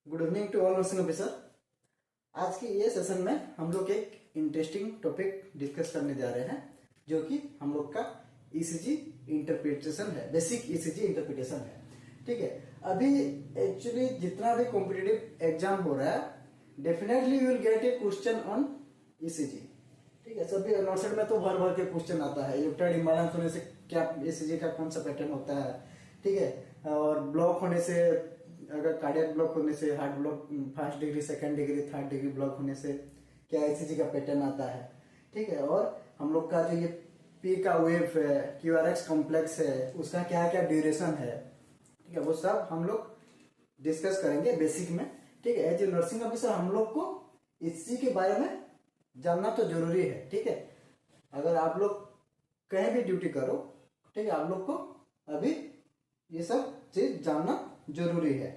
Good evening to all nursing officer. आज के ये सेशन में हम लोग एक इंटरेस्टिंग टॉपिक डिस्कस करने जा रहे हैं, जो कि हम लोग का ईसीजी इंटरप्रिटेशन है, बेसिक ईसीजी इंटरप्रिटेशन है। ठीक है, अभी एक्चुअली जितना भी कॉम्पिटिटिव एग्जाम हो रहा है, definitely you will get A question on ECG. ठीक है, सभी नॉर्सेट में तो भर भर के क्वेश्चन आता है। इलेक्ट्रोड इम्बैलेंस होने से क्या ईसीजी का कौन सा पैटर्न होता है, ठीक है, और ब्लॉक होने से, अगर कार्डियक ब्लॉक होने से, heart block first degree, second degree, third degree block होने से क्या ईसीजी का पैटर्न आता है। ठीक है, और हम लोग का जो ये पी का वेव है, क्यूआरएक्स कॉम्प्लेक्स है, उसका क्या क्या ड्यूरेशन है, ठीक है, वो सब हम लोग डिस्कस करेंगे बेसिक में। ठीक है, एज ए नर्सिंग ऑफिसर हम लोग को ईसीजी के बारे में जानना तो जरूरी है। ठीक है, अगर आप लोग कहीं भी ड्यूटी करो, ठीक है, आप लोग को अभी ये सब चीज जानना जरूरी है।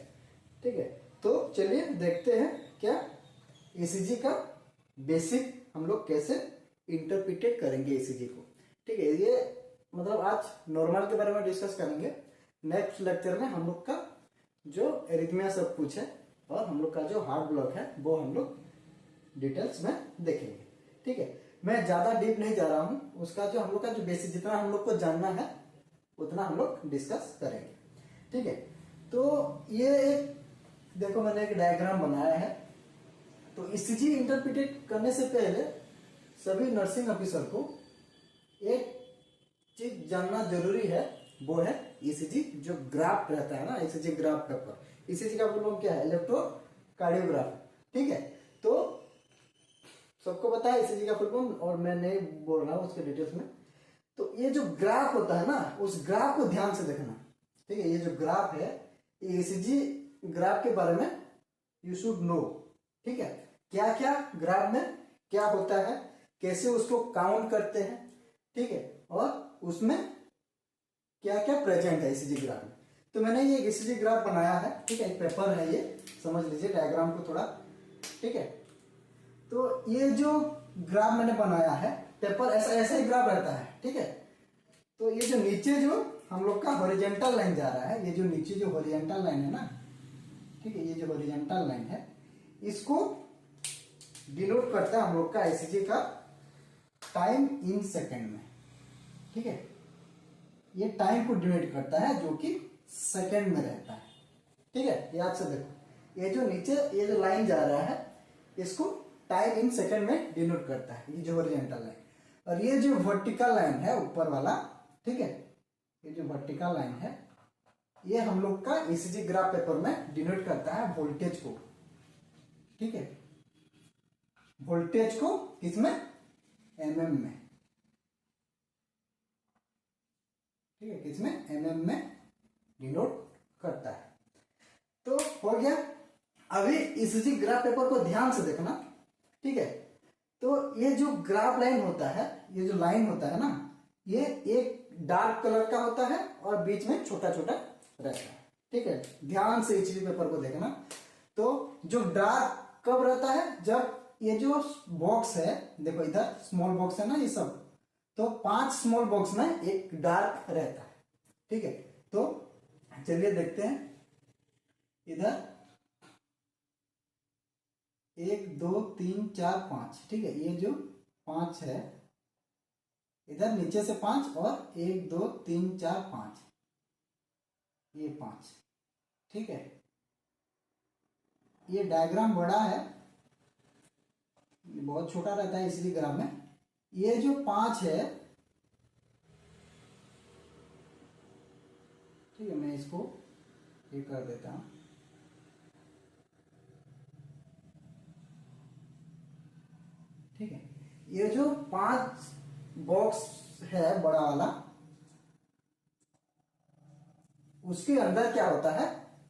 ठीक है, तो चलिए देखते हैं क्या ईसीजी का बेसिक हम लोग कैसे इंटरप्रिटेट करेंगे ईसीजी को। ठीक है, ये मतलब आज नॉर्मल के बारे में डिस्कस करेंगे। नेक्स्ट लेक्चर में हम लोग का जो एरिथमिया सब कुछ है और हम लोग का जो हार्ट ब्लॉक है वो हम लोग डिटेल्स में देखेंगे। ठीक है, मैं ज्यादा डीप नहीं जा रहा हूं, उसका जो हम लोग का जो बेसिक जितना हम लोग को जानना है उतना हम लोग डिस्कस करेंगे। ठीक है, तो ये एक देखो मैंने एक डायग्राम बनाया है। तो ईसीजी इंटरप्रिटेट करने से पहले सभी नर्सिंग ऑफिसर को एक चीज जानना जरूरी है, वो है ईसीजी जो ग्राफ रहता है ना, ईसीजी ग्राफ पेपर। ईसीजी का फुल फॉर्म क्या है? इलेक्ट्रोकार्डियोग्राफ। ठीक है, तो सबको पता है ईसीजी का फुल फॉर्म, और मैं नहीं बोल रहा हूं उसके डिटेल्स में। तो ये जो ग्राफ होता है ना, उस ग्राफ को ध्यान से देखना। ठीक है, ये जो ग्राफ है, ईसीजी ग्राफ के बारे में यू शुड नो। ठीक है, क्या क्या ग्राफ में क्या होता है, कैसे उसको काउंट करते हैं, ठीक है, और उसमें क्या क्या प्रेजेंट है ईसीजी ग्राफ में। तो मैंने ये ईसीजी ग्राफ बनाया है। ठीक है, एक पेपर है, ये समझ लीजिए डायग्राम को थोड़ा। ठीक है, तो ये जो ग्राफ मैंने बनाया है, पेपर ऐसा ऐसा ही ग्राफ रहता है। ठीक है, तो ये जो नीचे जो हम लोग का हॉरिजॉन्टल लाइन जा रहा है, ये जो नीचे जो हॉरिजॉन्टल लाइन है ना, ठीक है, ये जो हॉरिजॉन्टल लाइन है, इसको डिनोट करता है हम लोग का ईसीजी का टाइम इन सेकंड में। ठीक है, ये टाइम को डिनोट करता है जो कि सेकंड में रहता है। ठीक है, याद से देखो, ये जो नीचे ये जो लाइन जा रहा है, इसको टाइम इन सेकंड में डिनोट करता है, ये जो हॉरिजॉन्टल लाइन। और ये जो वर्टिकल लाइन है ऊपर वाला, ठीक है, ये जो वर्टिकल लाइन है, ये हम लोग का ईसीजी ग्राफ पेपर में डिनोट करता है वोल्टेज को। ठीक है, वोल्टेज को किसमें? एमएम में। ठीक है, किसमें? एमएम में डिनोट करता है। तो हो गया। अभी ईसीजी ग्राफ पेपर को ध्यान से देखना। ठीक है, तो ये जो ग्राफ लाइन होता है, ये जो लाइन होता है ना, ये एक डार्क कलर का होता है और बीच में छोटा छोटा रहता है। ठीक है, ध्यान से ईसीजी पेपर को देखना। तो जो डार्क कब रहता है? जब ये जो बॉक्स है, देखो इधर स्मॉल बॉक्स है ना, ये सब, तो 5 स्मॉल बॉक्स में एक डार्क रहता है। ठीक है, तो चलिए देखते हैं। इधर 1 2 3 4 5, ठीक है, ये जो 5 है, इधर नीचे से 5, और 1 2 3 4 5, ये 5। ठीक है, ये डायग्राम बड़ा है, ये बहुत छोटा रहता है इसलिए ग्राफ में। ये जो 5 है, ठीक है, मैं इसको ये कर देता हूं। ठीक है, ये जो 5 बॉक्स है बड़ा वाला, उसके अंदर क्या होता है?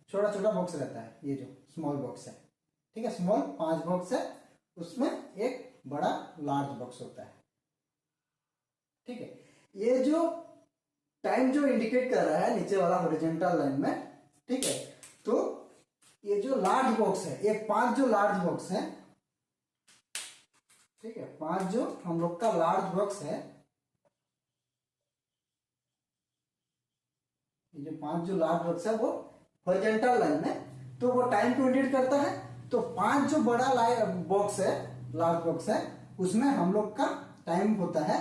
छोटा छोटा बॉक्स रहता है, ये जो स्मॉल बॉक्स है। ठीक है, स्मॉल 5 बॉक्स है, उसमें एक बड़ा लार्ज बॉक्स होता है। ठीक है, ये जो टाइम जो इंडिकेट कर रहा है नीचे वाला हॉरिजॉन्टल लाइन में, ठीक है, तो ये जो लार्ज बॉक्स है, ये 5 जो लार्ज बॉक्स है, ठीक है, 5 जो हम लोग का लार्ज बॉक्स है, ये जो 5 जो लार्ज बॉक्स है वो हॉरिजॉन्टल लाइन में तो वो टाइम को इंडिकेट करता है। तो 5 जो बड़ा बॉक्स है, लार्ज बॉक्स है, उसमें हम लोग का टाइम होता है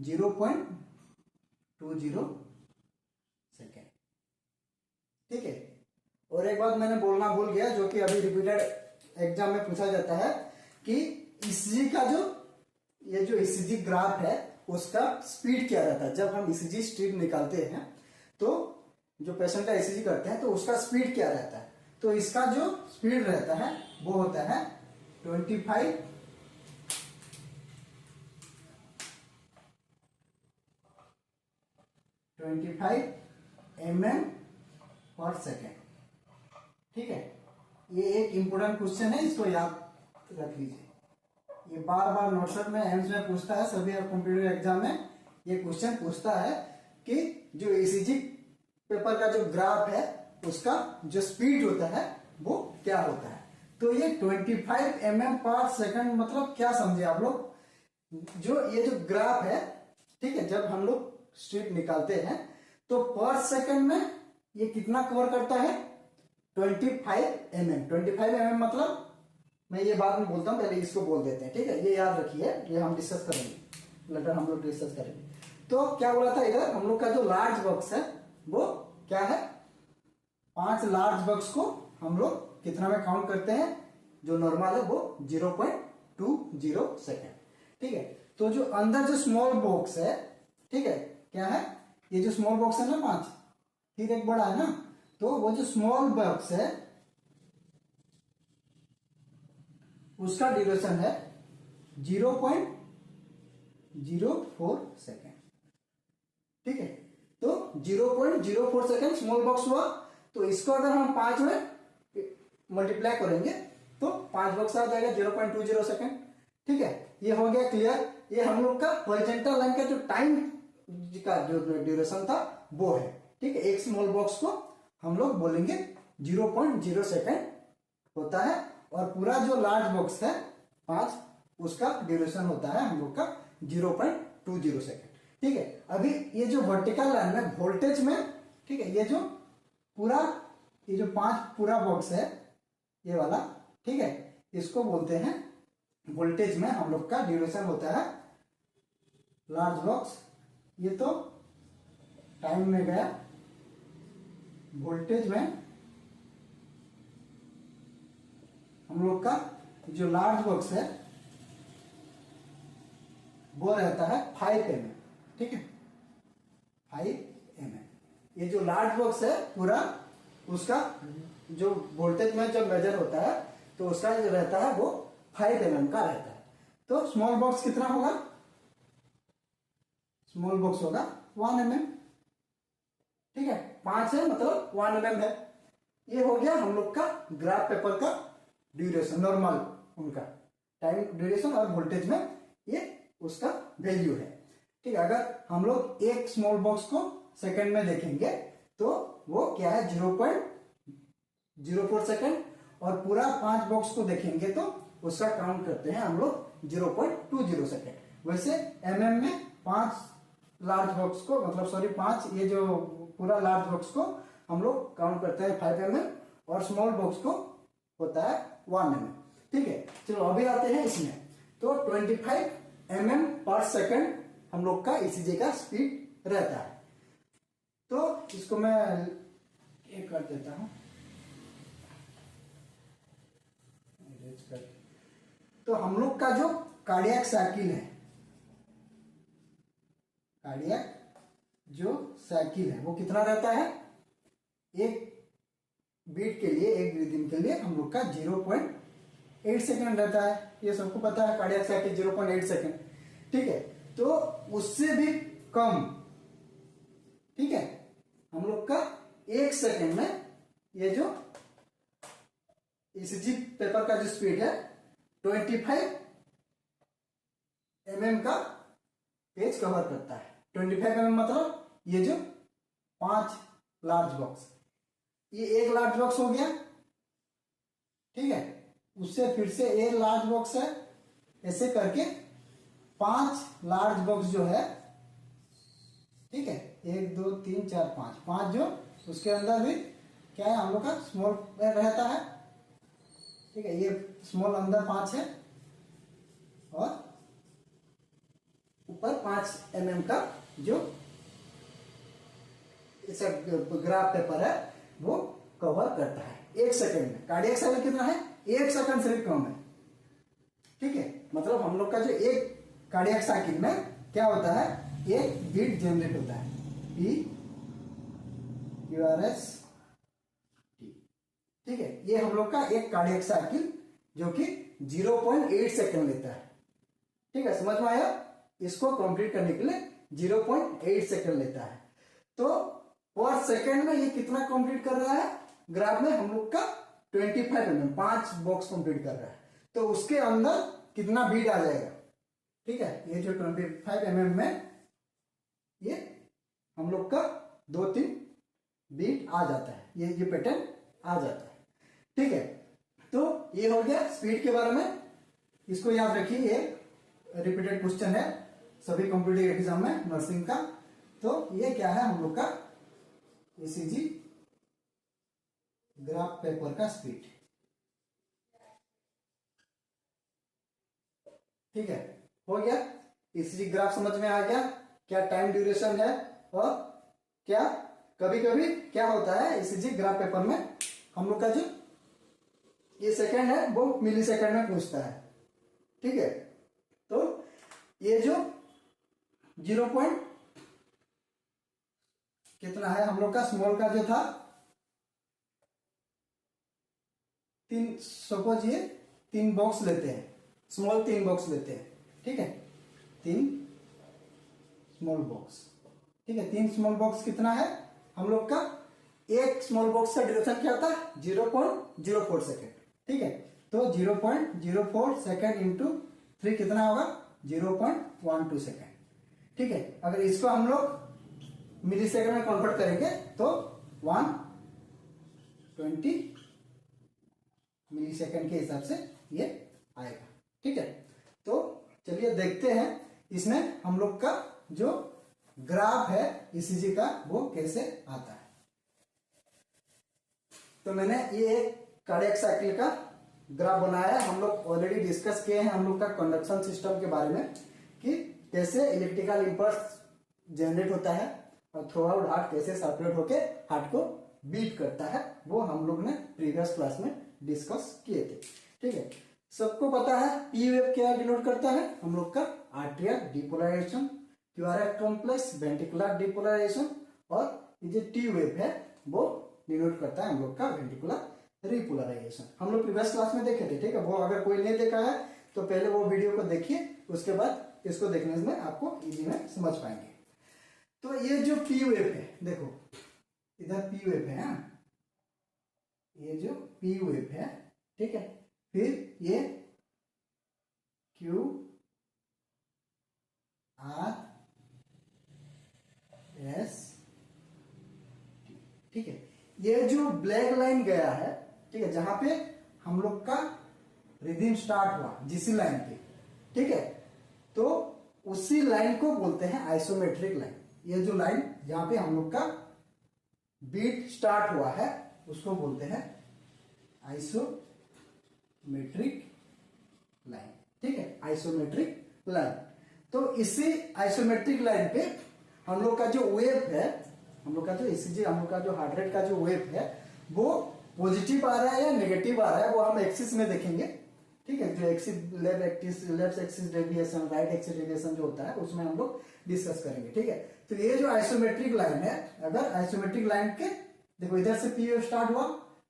0.20 सेकेंड। ठीक है। और एक बात मैंने बोलना भूल गया, जो कि अभी रिपीटेड एग्जाम में पूछा जाता है कि ईसीजी का जो ये जो ईसीजी ग्राफ है उसका स्पीड क्या रहता है। जब हम ईसीजी स्ट्रिप निकालते हैं तो जो पेशेंट का ईसीजी करते हैं तो उसका स्पीड क्या रहता है। तो इसका जो स्पीड रहता है वो होता है 25 mm पर सेकेंड। ठीक है। ये एक इंपोर्टेंट क्वेश्चन है, इसको याद रख लीजिए। ये बार बार नोटसेट में, एम्स में पूछता है, सभी कंप्यूटर एग्जाम में ये क्वेश्चन पूछता है कि जो ईसीजी पेपर का जो ग्राफ है उसका जो स्पीड होता है वो क्या होता है। तो ये 25 mm पर सेकंड मतलब क्या समझे आप लोग। जो ये जो ग्राफ है, ठीक है, जब हम लोग स्ट्रिप निकालते हैं तो पर सेकंड में ये कितना कवर करता है 25 mm। 25 mm मतलब, मैं ये बाद में बोलता हूँ, पहले इसको बोल देते हैं। ठीक है, ये याद रखिए, ये हम डिस्कस करेंगे, लेटर हम लोग डिस्कस करेंगे। तो क्या बोला था इधर, हम लोग का जो लार्ज बॉक्स है वो क्या है, 5 लार्ज बॉक्स को हम लोग कितना में काउंट करते हैं, जो नॉर्मल है वो 0.20 सेकेंड। ठीक है। तो जो अंदर जो स्मॉल बॉक्स है, ठीक है, क्या है, ये जो स्मॉल बॉक्स है ना 5, ठीक है, एक बड़ा है ना, तो वो जो स्मॉल बॉक्स है उसका ड्यूरेशन है 0.04 सेकेंड। ठीक है। तो 0.04 सेकेंड स्मॉल बॉक्स हुआ। तो इसको अगर हम 5 में मल्टीप्लाई करेंगे तो 5 बॉक्स आ जाएगा 0.20 सेकेंड। ठीक है, ये हो गया क्लियर। ये हम लोग का हॉरिजॉन्टल लाइन का जो टाइम का जो ड्यूरेशन था वो है। ठीक है, एक स्मॉल बॉक्स को हम लोग बोलेंगे 0.0 सेकेंड होता है, और पूरा जो लार्ज बॉक्स है 5, उसका ड्यूरेशन होता है हम लोग का 0.20 सेकेंड। ठीक है। अभी ये जो वर्टिकल लाइन में वोल्टेज में, ठीक है, ये जो पूरा ये जो 5 पूरा बॉक्स है ये वाला, ठीक है, इसको बोलते हैं वोल्टेज में हम लोग का ड्यूरेशन होता है लार्ज बॉक्स। ये तो टाइम में गया, वोल्टेज में हम लोग का जो लार्ज बॉक्स है वो रहता है 5 mm। ठीक है, 5 mm। ये जो लार्ज बॉक्स है पूरा, उसका जो वोल्टेज में जब मेजर होता है तो उसका जो रहता है वो 5 mm का रहता है। तो स्मॉल बॉक्स कितना होगा, स्मॉल बॉक्स होगा 1 mm। ठीक है, 5 है मतलब 1 mm है। ये हो गया हम लोग का ग्राफ पेपर का ड्यूरेशन, नॉर्मल उनका टाइम ड्यूरेशन, और वोल्टेज में ये उसका वैल्यू है। ठीक है, अगर हम लोग एक स्मॉल बॉक्स को सेकंड में देखेंगे तो वो क्या है 0.04 सेकंड, और पूरा 5 बॉक्स को देखेंगे तो उसका काउंट करते हैं हम लोग 0.20 सेकंड। वैसे mm में 5 लार्ज बॉक्स को, मतलब सॉरी 5 ये जो पूरा लार्ज बॉक्स को हम लोग काउंट करते हैं 5 mm, और स्मॉल बॉक्स को होता है 1 mm। ठीक है, चलो अभी आते हैं इसमें। तो 25 mm पर सेकंड हम लोग का ईसीजी का स्पीड रहता है। तो इसको मैं ये कर देता हूं, तो हम लोग का जो कार्डियक साइकिल है, कार्डियक जो साइकिल है वो कितना रहता है, एक बीट के लिए, एक रिदम के लिए हम लोग का 0.8 सेकेंड रहता है। ये सबको पता है, कार्डियक साइकिल 0.8 सेकेंड। ठीक है, तो उससे भी कम, ठीक है, हम लोग का 1 सेकेंड में ये जो ईसीजी पेपर का जो स्पीड है 25 mm का पेज कवर करता है। 25 mm मतलब ये जो 5 लार्ज बॉक्स, ये एक लार्ज बॉक्स हो गया। ठीक है, उससे फिर से एक लार्ज बॉक्स है, ऐसे करके 5 लार्ज बॉक्स जो है, ठीक है, 1 2 3 4 5 जो उसके अंदर भी क्या है हम लोग का स्मॉल रहता है, ठीक है। ये स्मॉल अंदर 5 है और ऊपर 5 mm का जो ग्राफ पेपर है वो कवर करता है 1 सेकंड में। कार्डियक साइकिल कितना है, 1 सेकंड से भी कम है, ठीक है। मतलब हम लोग का जो एक कार्डियक साइकिल में क्या होता है, एक बीट जनरेट होता है, P Q R S T, ठीक है। ये हम लोग का एक कार्डियक साइकिल जो कि 0.8 सेकंड लेता है, ठीक है। समझ में आया, इसको कंप्लीट करने के लिए 0.8 सेकंड लेता है। तो पर सेकंड में ये कितना कंप्लीट कर रहा है, ग्राफ में हम लोग का 25 mm 5 बॉक्स कंप्लीट कर रहा है, तो उसके अंदर कितना बीट आ जाएगा, ठीक है। ये जो 25 mm में ये हम लोग का 2-3 बीट आ जाता है, ये पैटर्न आ जाता है, ठीक है। तो ये हो गया स्पीड के बारे में, इसको याद रखिए, ये रिपीटेड क्वेश्चन है सभी कॉम्पिटिटिव एग्जाम में नर्सिंग का। तो ये क्या है हम लोग का ईसीजी ग्राफ पेपर का स्पीड, ठीक है। हो गया, ईसीजी ग्राफ समझ में आ गया, क्या टाइम ड्यूरेशन है, और क्या कभी कभी क्या होता है ईसीजी ग्राफ पेपर में हम लोग का जो ये सेकंड है वो मिली सेकंड में पूछता है, ठीक है। तो ये जो 0 पॉइंट कितना है हम लोग का स्मॉल का जो था 3, सपोज ये 3 बॉक्स लेते हैं, स्मॉल 3 बॉक्स लेते हैं, ठीक है। 3 स्मॉल बॉक्स, ठीक है। 3 स्मॉल बॉक्स कितना है हम लोग का, एक स्मॉल बॉक्स का ड्यूरेशन क्या होता है 0.04 सेकेंड, ठीक है। तो 0.04 सेकेंड इंटू 3 कितना होगा 0.12 सेकेंड, ठीक है। अगर इसको हम लोग मिली सेकेंड में कन्वर्ट करेंगे तो 120 मिली सेकेंड के हिसाब से ये आएगा, ठीक है। तो चलिए देखते हैं इसमें हम लोग का जो ग्राफ है ईसीजी का वो कैसे आता है। तो मैंने ये एक कार्डियक साइकिल का ग्राफ बनाया है, हम लोग ऑलरेडी डिस्कस किए हैं हम लोग का कंडक्शन सिस्टम के बारे में कि कैसे इलेक्ट्रिकल इंपल्स जनरेट होता है और थ्रू आउट हार्ट कैसे सर्कुलेट होके हार्ट को बीट करता है, वो हम लोग ने प्रीवियस क्लास में डिस्कस किए थे, ठीक है। सबको पता है पी वेव क्या डिनोट करता है हम लोग का arterial depolarisation, QRS complex ventricular depolarisation, और ये जो टी वेव है वो डिनोट करता है हम लोग का वेंट्रिकुलर रिपोलराइजेशन। हम लोग प्रीवियस क्लास में देखे थे, ठीक है। वो अगर कोई नहीं देखा है तो पहले वो वीडियो को देखिए, उसके बाद इसको देखने में आपको इजी में समझ पाएंगे। तो ये जो पी वेव है, देखो इधर पी वेव है, ये जो पी वेव है, ठीक है। फिर ये क्यू आर एस, ठीक है। ये जो ब्लैक लाइन गया है, ठीक है, जहां पे हम लोग का रिदम स्टार्ट हुआ जिसी लाइन पे, ठीक है, तो उसी लाइन को बोलते हैं आइसोमेट्रिक लाइन। ये जो लाइन जहां पे हम लोग का बीट स्टार्ट हुआ है उसको बोलते हैं आइसोमेट्रिक लाइन, ठीक है, आइसोमेट्रिक लाइन। तो इसी आइसोमेट्रिक लाइन पे हम लोग का जो वेव है, हम लोग का जो ईसीजी, हम लोग का जो हार्ट रेट का जो वेव है वो पॉजिटिव आ रहा है या नेगेटिव आ रहा है वो हम एक्सिस में देखेंगे, ठीक है। जो axis left axis deviation, right axis deviation जो होता है उसमें हम लोग डिस्कस करेंगे, ठीक है। तो ये जो आइसोमेट्रिक लाइन है, अगर आइसोमेट्रिक लाइन के देखो इधर से पी वेव स्टार्ट हुआ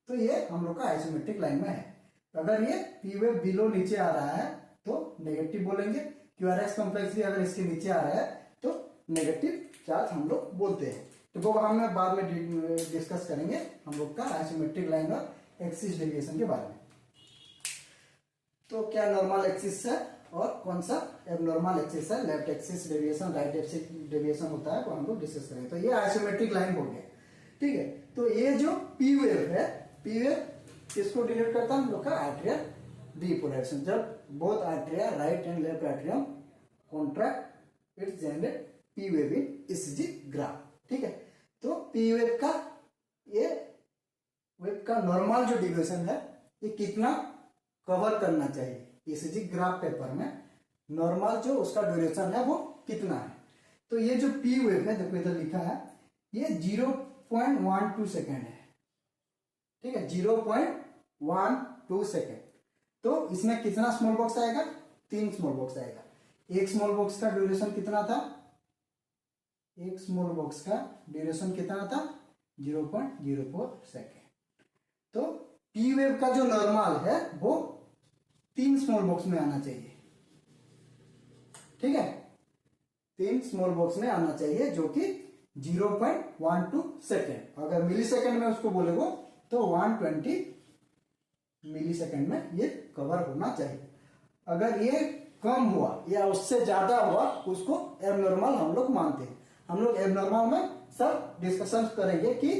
तो ये हम लोग का आइसोमेट्रिक लाइन में है। अगर ये पी वेव बिलो नीचे आ रहा है तो नेगेटिव बोलेंगे, क्यूआरएस कॉम्प्लेक्स भी अगर इसके नीचे आ रहा है तो नेगेटिव चार्ज हम लोग बोलते हैं। तो वो हम बाद में डिस्कस करेंगे हम लोग का आइसोमेट्रिक लाइन और एक्सिस डेविएशन के बारे में। तो क्या नॉर्मल एक्सिस है और कौन सा एबनॉर्मल एक्सिस है, left axis deviation, right axis deviation होता है, वो हम लोग डिस्कस करेंगे। तो ये आइसोमेट्रिक लाइन हो गया, ठीक है। तो ये जो पी वेव है, पी वेव किसको डिनोट करता है हम लोग का आर्टेरियल डिपोलराइजेशन। जब both atria right and left atrium contract it's generate P wave in ECG graph, ठीक है। तो पी वेव का ये वेव का नॉर्मल जो ड्यूरेशन है ये कितना कवर करना चाहिए, ईसीजी ग्राफ पेपर में नॉर्मल जो उसका ड्यूरेशन है वो कितना है। तो ये जो पी वेव है, देखो इधर लिखा है, ये 0.12 सेकेंड है, ठीक है, 0.12 सेकेंड। तो इसमें कितना स्मॉल बॉक्स आएगा, 3 स्मॉल बॉक्स आएगा। एक स्मॉल बॉक्स का ड्यूरेशन कितना था, एक स्मॉल बॉक्स का ड्यूरेशन कितना था, 0.04 सेकेंड। तो पी वेव का जो नॉर्मल है वो 3 स्मॉल बॉक्स में आना चाहिए, ठीक है, 3 स्मॉल बॉक्स में आना चाहिए, जो कि 0.12 सेकेंड। अगर मिली सेकेंड में उसको बोलेगो तो 120 मिली सेकेंड में ये कवर होना चाहिए। अगर ये कम हुआ या उससे ज्यादा हुआ उसको एबनॉर्मल हम लोग मानते हैं। हम लोग एबनॉर्मल में सब डिस्कशन करेंगे कि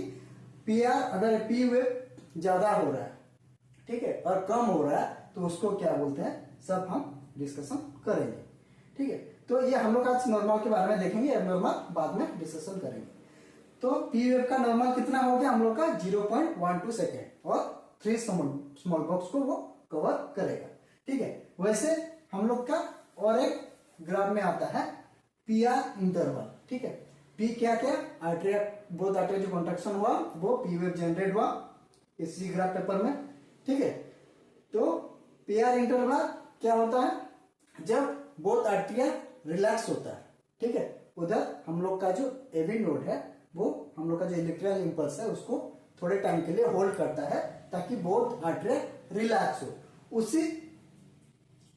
पीआर, अगर पी वेव ज्यादा हो रहा है, ठीक है, और कम हो रहा है तो उसको क्या बोलते हैं, सब हम डिस्कशन करेंगे, ठीक है। तो ये हम लोग आज नॉर्मल के बारे में देखेंगे, एबनॉर्मल बाद में डिस्कशन करेंगे। तो पी वेव का नॉर्मल कितना हो गया हम लोग का, 0.12 सेकेंड, और 3 स्मॉल बॉक्स को वो कवर करेगा, ठीक है। वैसे हम लोग का और एक ग्राफ में आता है पीआर इंटरवल, ठीक है। पी क्या क्या, आर्टेरिया, बोथ आर्टेरिया जो कॉन्ट्रैक्शन हुआ वो पी वेव जनरेट हुआ इसी ग्राफ पेपर में, ठीक है। तो पीआर इंटरवल क्या होता है, जब बोथ आर्टेरिया रिलैक्स होता है, ठीक है, उधर हम लोग का जो एवी नोड है वो हम लोग का जो इलेक्ट्रिकल इंपल्स है उसको थोड़े टाइम के लिए होल्ड करता है ताकि बोथ आर्टेरिया रिलैक्स हो। उसी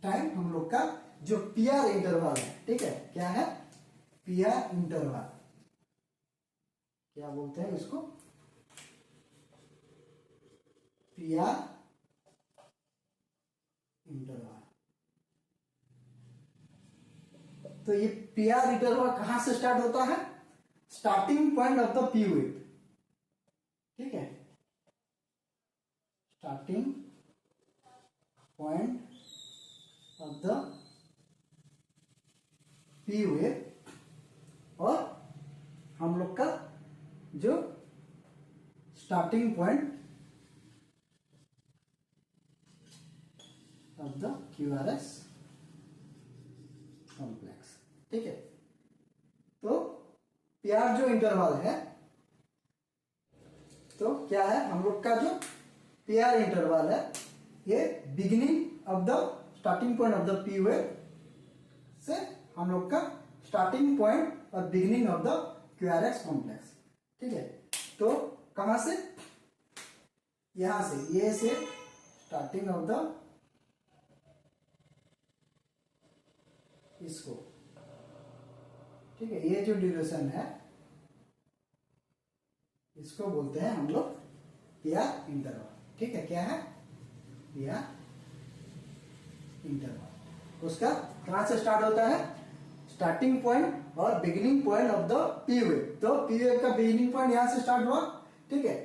टाइम हम लोग का जो पीआर इंटरवल है, ठीक है, क्या है, पीआर इंटरवल, क्या बोलते हैं इसको, पीआर इंटरवल। तो ये पीआर इंटरवल कहां से स्टार्ट होता है, starting point of the P wave, ठीक है, starting point of the P wave, और हम लोग का जो starting point of the QRS complex, ठीक है। तो पीआर जो इंटरवल है, तो क्या है, हम लोग का जो पीआर इंटरवल है ये beginning of the starting point of the P wave से हम लोग का स्टार्टिंग पॉइंट और beginning of the QRS complex, ठीक है। तो कहां से, यहां से, ये से स्टार्टिंग ऑफ द, इसको, ठीक है, ये जो ड्यूरेशन है इसको बोलते हैं हम लोग पीआर इंटरवल, ठीक है। क्या है, पीआर इंटरवल। उसका कहां से स्टार्ट होता है, स्टार्टिंग पॉइंट और beginning point of the P wave. तो पी वेव का बिगिनिंग पॉइंट यहां से स्टार्ट हुआ, ठीक है,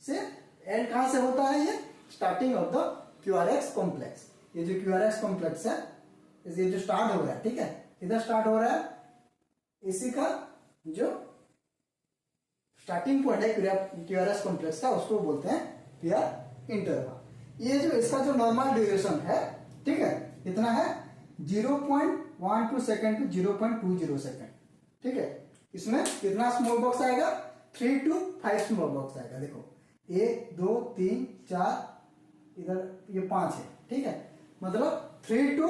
से एंड कहां से होता है, ये starting of the QRS complex. ये जो क्यूआरएक्स कॉम्प्लेक्स है, ये जो स्टार्ट हो रहा है, ठीक है, इधर स्टार्ट हो रहा है, इसी का जो स्टार्टिंग पॉइंट है क्यूआरएस कॉम्प्लेक्स का उसको बोलते हैं पीआर इंटरवल। ये जो इसका जो नॉर्मल ड्यूरेशन है, ठीक है, इतना है 0.12 सेकेंड टू 0.20 सेकेंड, ठीक है। इसमें कितना स्मॉल बॉक्स आएगा, 3 to 5 स्मॉल बॉक्स आएगा। देखो 1 2 3 4, इधर ये 5 है, ठीक है, मतलब 3 to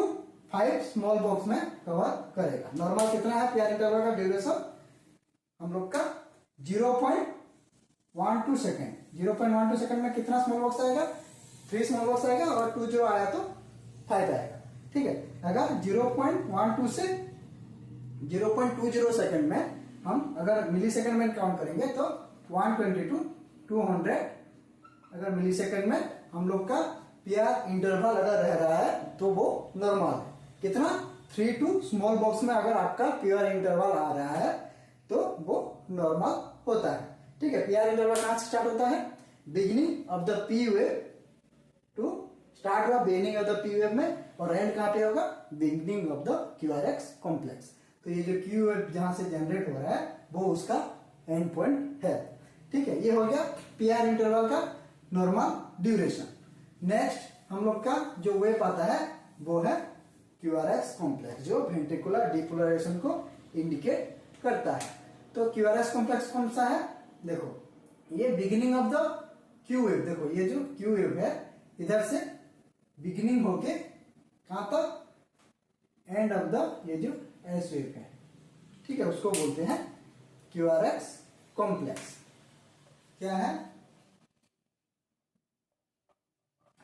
5 स्मॉल बॉक्स में कवर करेगा। नॉर्मल कितना है पीआर इंटरवल का ड्यूरेशन हम लोग का, 0.12 सेकेंड। 0.12 सेकेंड में कितना स्मॉल बॉक्स आएगा, 3 स्मॉल बॉक्स आएगा, और 20 आया तो 5 आएगा, ठीक है। अगर 0.12 से 0.20 सेकेंड में हम अगर मिली सेकेंड में काउंट करेंगे तो 120 to 200 अगर मिली सेकेंड में हम लोग का पीआर इंटरवल अगर रह रहा है तो वो नॉर्मल है। कितना, 3 to स्मॉल बॉक्स में अगर आपका पीआर इंटरवल आ रहा है तो वो नॉर्मल होता है, ठीक है। पीआर इंटरवल कहां से स्टार्ट होता है, beginning of the P wave to, start हुआ beginning of the P wave में, और एंड कहां पे होगा, beginning of the QRS complex. तो ये जो क्यू वेव जहां से जनरेट हो रहा है वो उसका एंड पॉइंट है। ठीक है, ये हो गया पी आर इंटरवल का नॉर्मल ड्यूरेशन। नेक्स्ट हम लोग का जो वेव आता है वो है क्यू आर एस कॉम्प्लेक्स, जो वेंट्रिकुलर डिपोलराइजेशन को इंडिकेट करता है। तो क्यू आर एस कॉम्प्लेक्स कौन सा है, देखो ये beginning of the Q wave, देखो ये जो क्यू वेव है इधर से बिगिनिंग होके कहां तक, एंड ऑफ द ये जो एस वेव है, ठीक है, उसको बोलते हैं क्यू आर एस कॉम्प्लेक्स। क्या है,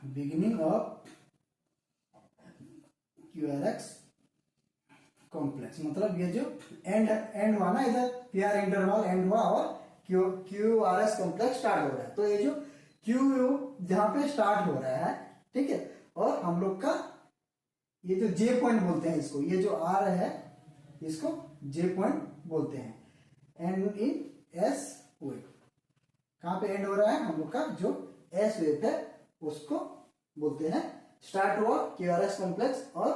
beginning of Q R x complex, मतलब ये जो एंड हुआ ना, इधर पी आर इंटरवल एंड हुआ और Q R S complex start हो रहा है। तो ये जो क्यू जहां पे स्टार्ट हो रहा है, ठीक है, और हम लोग का ये जो जे पॉइंट बोलते हैं इसको, ये जो आर है इसको जे पॉइंट बोलते हैं, एंड इन एस वेव, कहां पे एंड हो रहा है हम लोग का जो एस वेव है उसको बोलते हैं, स्टार्ट हुआ क्यू आर एस कॉम्प्लेक्स और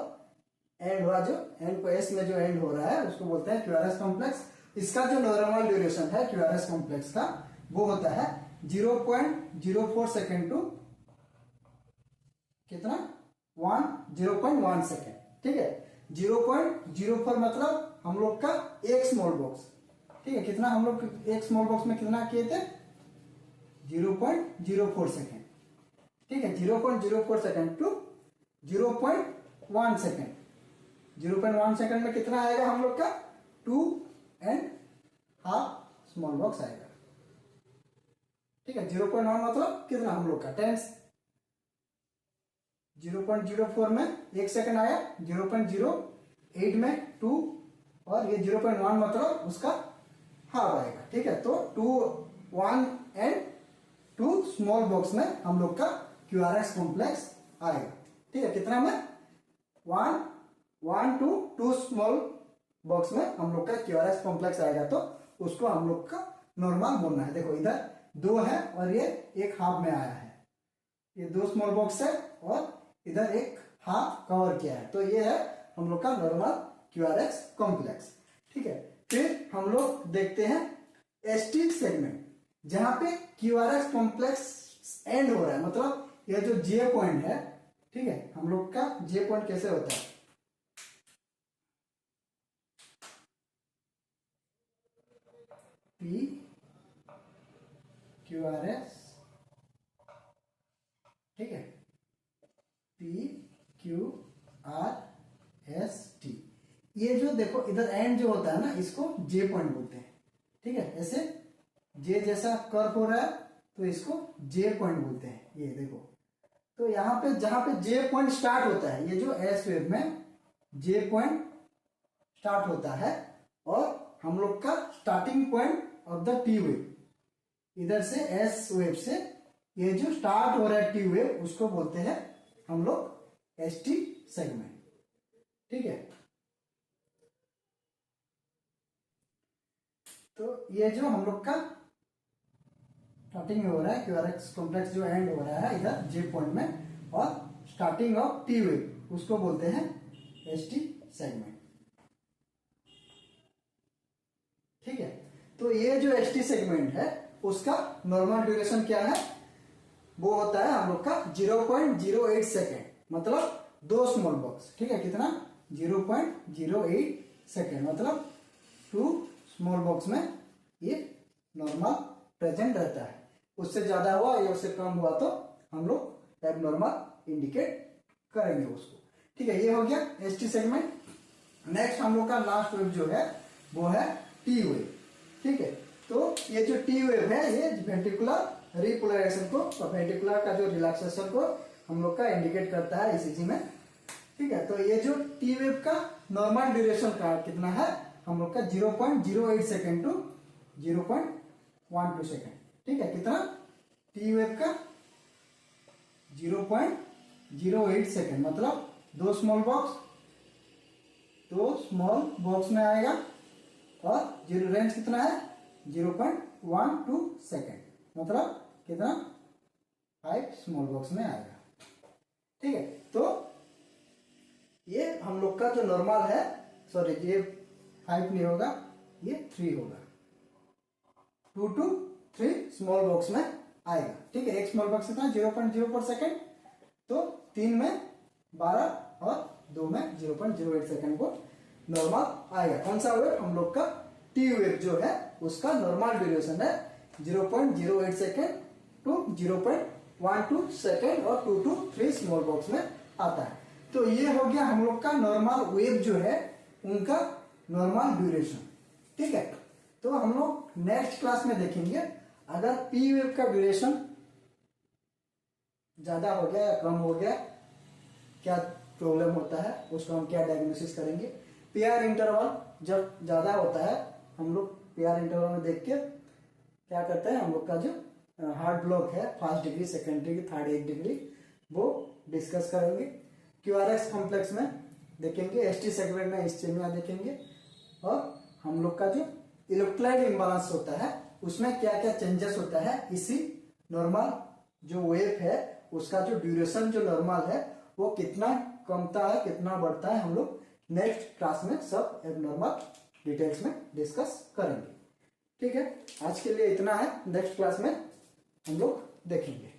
एंड हुआ जो एंड को एस में जो एंड हो रहा है उसको बोलते हैं क्यू आर एस कॉम्प्लेक्स। इसका जो नॉर्मल ड्यूरेशन है क्यू आर एस कॉम्प्लेक्स का वो होता है 0.04 सेकेंड टू कितना 0.1 सेकेंड, ठीक है। 0.04 मतलब हम लोग का एक स्मॉल बॉक्स, ठीक है, कितना हम लोग एक स्मॉल बॉक्स में कितना किए थे 0.04 सेकेंड, ठीक है, 0.04 सेकेंड टू 0.1 सेकेंड। 0.1 सेकेंड में कितना आएगा हम लोग का 2.5 स्मॉल बॉक्स आएगा, ठीक है। 0.1 मतलब कितना हम लोग का 10, 0.04 में 1 सेकेंड आया, 0.08 में 2 और ये 0.1 मतलब उसका हाफ आएगा, ठीक है। तो 2, 1 एंड 2 स्मॉल बॉक्स में हम लोग का क्यू आर एस कॉम्प्लेक्स आएगा, ठीक है। कितना में 1 to 2 स्मॉल बॉक्स में हम लोग का क्यू आर एस कॉम्प्लेक्स आएगा, तो उसको हम लोग का नॉर्मल बोलना है। देखो इधर 2 है और ये एक हाफ में आया है, ये 2 स्मॉल बॉक्स है और इधर एक हाफ कवर किया है, तो ये है हम लोग का normal Q R S complex, ठीक है। फिर हम लोग देखते हैं एसटी सेगमेंट, जहां पे Q R S complex and हो रहा है, मतलब ये जो जे पॉइंट है, ठीक है, हम लोग का जे पॉइंट कैसे होता है, पी क्यू आर एस, ठीक है, P Q R S T. ये जो देखो इधर एंड जो होता है ना, इसको जे पॉइंट बोलते हैं, ठीक है। ऐसे जे जैसा कर्व हो रहा है तो इसको जे पॉइंट बोलते हैं, ये देखो। तो यहाँ पे जहां पे जे पॉइंट स्टार्ट होता है, ये जो एस वेव में जे पॉइंट स्टार्ट होता है और हम लोग का starting point of the T wave, इधर से एस वेव से ये जो स्टार्ट हो रहा है टी वेव, उसको बोलते हैं हम लोग एस टी सेगमेंट, ठीक है। तो ये जो हम लोग का स्टार्टिंग में हो रहा है क्यू आर एस कॉम्प्लेक्स, जो एंड हो रहा है इधर जे पॉइंट में, और स्टार्टिंग ऑफ टी वेव उसको बोलते हैं एस टी सेगमेंट, ठीक है। तो ये जो एस टी सेगमेंट है उसका नॉर्मल ड्यूरेशन क्या है, वो होता है हम लोग का 0.08 सेकेंड, मतलब 2 स्मॉल बॉक्स, ठीक है। कितना 0.08 सेकेंड, मतलब 2 स्मॉल बॉक्स में ये नॉर्मल प्रेजेंट रहता है। उससे ज्यादा हुआ या उससे कम हुआ तो हम लोग एबनॉर्मल इंडिकेट करेंगे उसको, ठीक है। ये हो गया एस टी सेगमेंट। नेक्स्ट हम लोग का लास्ट वेव जो है वो है टी वेव, ठीक है। तो ये जो टी वेव है ये वेंट्रिकुलर रिपोलराइजेशन को, वेंट्रिकुलर का जो रिलैक्सेशन को हम लोग का इंडिकेट करता है ईसीजी में, ठीक है। तो ये जो टी वेव का नॉर्मल ड्यूरेशन का कितना है हम लोग का 0.08 सेकेंड टू 0.12 सेकेंड, ठीक है। कितना टी वेव का 0.08 सेकेंड, मतलब 2 स्मॉल बॉक्स में आएगा और रेंज कितना है 0.12 सेकेंड, मतलब कितना 5 स्मॉल बॉक्स में आएगा, ठीक है। तो ये हम लोग का जो नॉर्मल है, सॉरी ये 5 नहीं होगा, ये 3 होगा, 2 to 3 स्मॉल बॉक्स में आएगा। ठीक है, एक स्मॉल बॉक्स कितना 0.04 सेकेंड, तो 3 में 12 और 2 में 0.08 सेकेंड को नॉर्मल आएगा। कौन सा वेव? हम लोग का टी वेव जो है उसका नॉर्मल ड्यूरेशन है 0.08 सेकेंड टू 0.12 सेकेंड और 2 to 3 स्मॉल बॉक्स में आता है। तो ये हो गया हम लोग का नॉर्मल वेव जो है उनका नॉर्मल ड्यूरेशन। ठीक है, तो हम लोग नेक्स्ट क्लास में देखेंगे अगर पी वेव का ड्यूरेशन ज्यादा हो गया या कम हो गया, क्या प्रॉब्लम होता है, उसको हम क्या डायग्नोसिस करेंगे। पीआर इंटरवल जब ज्यादा होता है, हम लोग पीआर इंटरवल में देख के क्या करते हैं, हम लोग का जो हार्ट ब्लॉक है first degree, second degree, third 1 degree, वो डिस्कस करेंगे। क्यूआरएस कॉम्प्लेक्स में देखेंगे, एसटी सेगमेंट में इस्चेमिया देखेंगे, और हम लोग का जो इलेक्ट्रोलाइट इम्बालांस होता है उसमें क्या क्या चेंजेस होता है, इसी नॉर्मल जो वेव है उसका जो ड्यूरेशन जो नॉर्मल है वो कितना कमता है कितना बढ़ता है, हम लोग नेक्स्ट क्लास में सब एबनॉर्मल डिटेल्स में डिस्कस करेंगे। ठीक है, आज के लिए इतना है, नेक्स्ट क्लास में हम लोग देखेंगे।